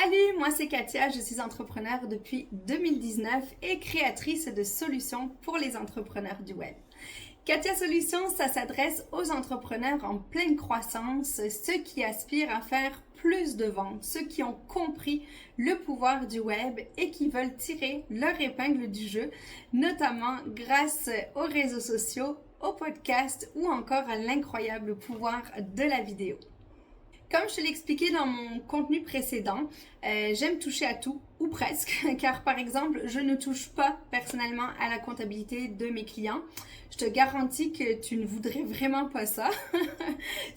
Salut, moi c'est Katia, je suis entrepreneur depuis 2019 et créatrice de solutions pour les entrepreneurs du web. Katia Solutions, ça s'adresse aux entrepreneurs en pleine croissance, ceux qui aspirent à faire plus de ventes, ceux qui ont compris le pouvoir du web et qui veulent tirer leur épingle du jeu, notamment grâce aux réseaux sociaux, aux podcasts ou encore à l'incroyable pouvoir de la vidéo. Comme je te l'ai expliqué dans mon contenu précédent, j'aime toucher à tout, ou presque, car par exemple, je ne touche pas personnellement à la comptabilité de mes clients. Je te garantis que tu ne voudrais vraiment pas ça.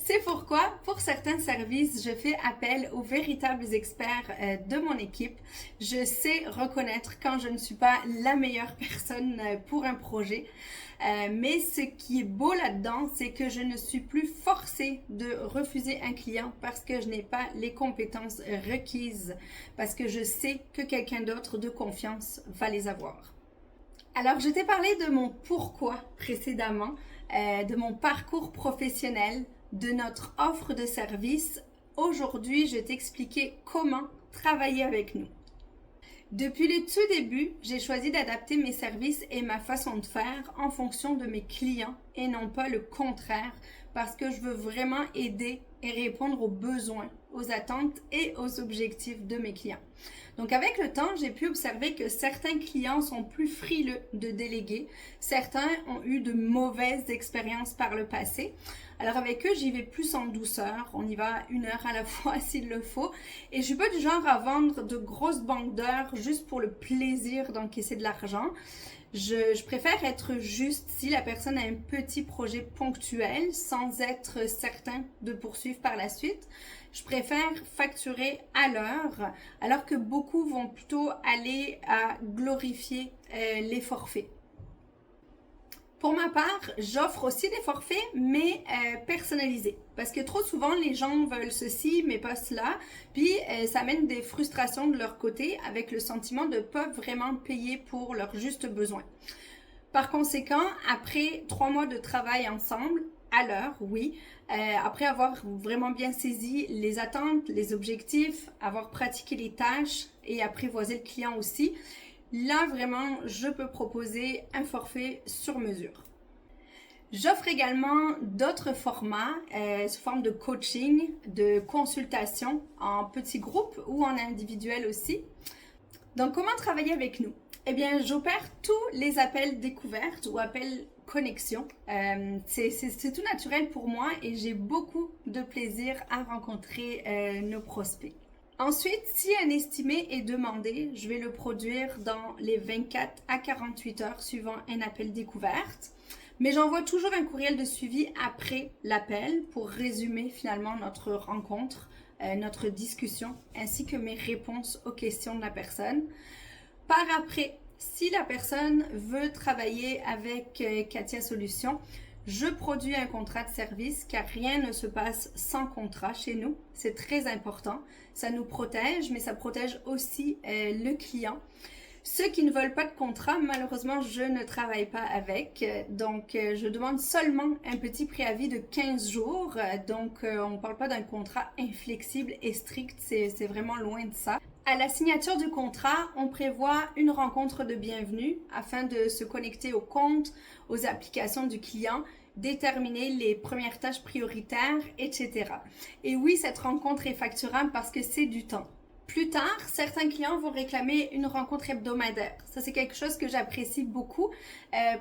C'est pourquoi, pour certains services, je fais appel aux véritables experts de mon équipe. Je sais reconnaître quand je ne suis pas la meilleure personne pour un projet. Mais ce qui est beau là-dedans, c'est que je ne suis plus forcée de refuser un client parce que je n'ai pas les compétences requises, parce que je sais que quelqu'un d'autre de confiance va les avoir. Alors, je t'ai parlé de mon pourquoi précédemment, de mon parcours professionnel, de notre offre de service. Aujourd'hui, je vais t'expliquer comment travailler avec nous. Depuis le tout début, j'ai choisi d'adapter mes services et ma façon de faire en fonction de mes clients et non pas le contraire parce que je veux vraiment aider et répondre aux besoins, aux attentes et aux objectifs de mes clients. Donc avec le temps, j'ai pu observer que certains clients sont plus frileux de déléguer, certains ont eu de mauvaises expériences par le passé. Alors avec eux, j'y vais plus en douceur, on y va 1 heure à la fois s'il le faut. Et je suis pas du genre à vendre de grosses banques d'heures juste pour le plaisir d'encaisser de l'argent. Je préfère être juste si la personne a un petit projet ponctuel sans être certain de poursuivre par la suite. Je préfère facturer à l'heure alors que beaucoup vont plutôt aller à glorifier les forfaits. Pour ma part, j'offre aussi des forfaits, mais personnalisés. Parce que trop souvent, les gens veulent ceci, mais pas cela. Puis, ça amène des frustrations de leur côté avec le sentiment de ne pas vraiment payer pour leurs justes besoins. Par conséquent, après 3 mois de travail ensemble, à l'heure, oui, après avoir vraiment bien saisi les attentes, les objectifs, avoir pratiqué les tâches et apprivoisé le client aussi, là, vraiment, je peux proposer un forfait sur mesure. J'offre également d'autres formats sous forme de coaching, de consultation en petits groupes ou en individuel aussi. Donc, comment travailler avec nous? Eh bien, j'opère tous les appels découvertes ou appels connexion. C'est tout naturel pour moi et j'ai beaucoup de plaisir à rencontrer nos prospects. Ensuite, si un estimé est demandé, je vais le produire dans les 24 à 48 heures suivant un appel découverte. Mais j'envoie toujours un courriel de suivi après l'appel pour résumer finalement notre rencontre, notre discussion, ainsi que mes réponses aux questions de la personne. Par après, si la personne veut travailler avec Katia Solutions, je produis un contrat de service car rien ne se passe sans contrat chez nous. C'est très important. Ça nous protège, mais ça protège aussi le client. Ceux qui ne veulent pas de contrat, malheureusement, je ne travaille pas avec. Donc, je demande seulement un petit préavis de 15 jours. Donc, on ne parle pas d'un contrat inflexible et strict. C'est vraiment loin de ça. À la signature du contrat, on prévoit une rencontre de bienvenue afin de se connecter au compte, aux applications du client, déterminer les premières tâches prioritaires, etc. Et oui, cette rencontre est facturable parce que c'est du temps. Plus tard, certains clients vont réclamer une rencontre hebdomadaire. Ça, c'est quelque chose que j'apprécie beaucoup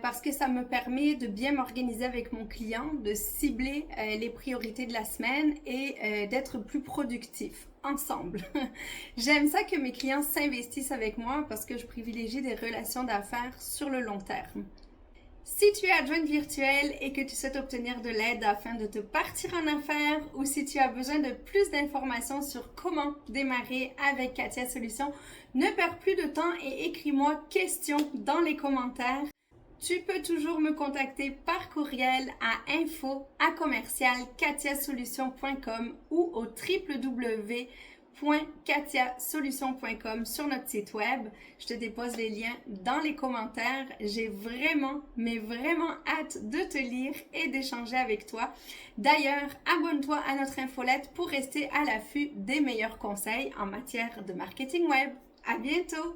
parce que ça me permet de bien m'organiser avec mon client, de cibler les priorités de la semaine et d'être plus productif ensemble. J'aime ça que mes clients s'investissent avec moi parce que je privilégie des relations d'affaires sur le long terme. Si tu es adjointe virtuelle et que tu souhaites obtenir de l'aide afin de te partir en affaires ou si tu as besoin de plus d'informations sur comment démarrer avec Katia Solutions, ne perds plus de temps et écris-moi question dans les commentaires. Tu peux toujours me contacter par courriel à info@commercialkatiasolutions.com ou au www www.katiasolutions.com sur notre site web. Je te dépose les liens dans les commentaires. J'ai vraiment, mais vraiment hâte de te lire et d'échanger avec toi. D'ailleurs, abonne-toi à notre infolette pour rester à l'affût des meilleurs conseils en matière de marketing web. À bientôt!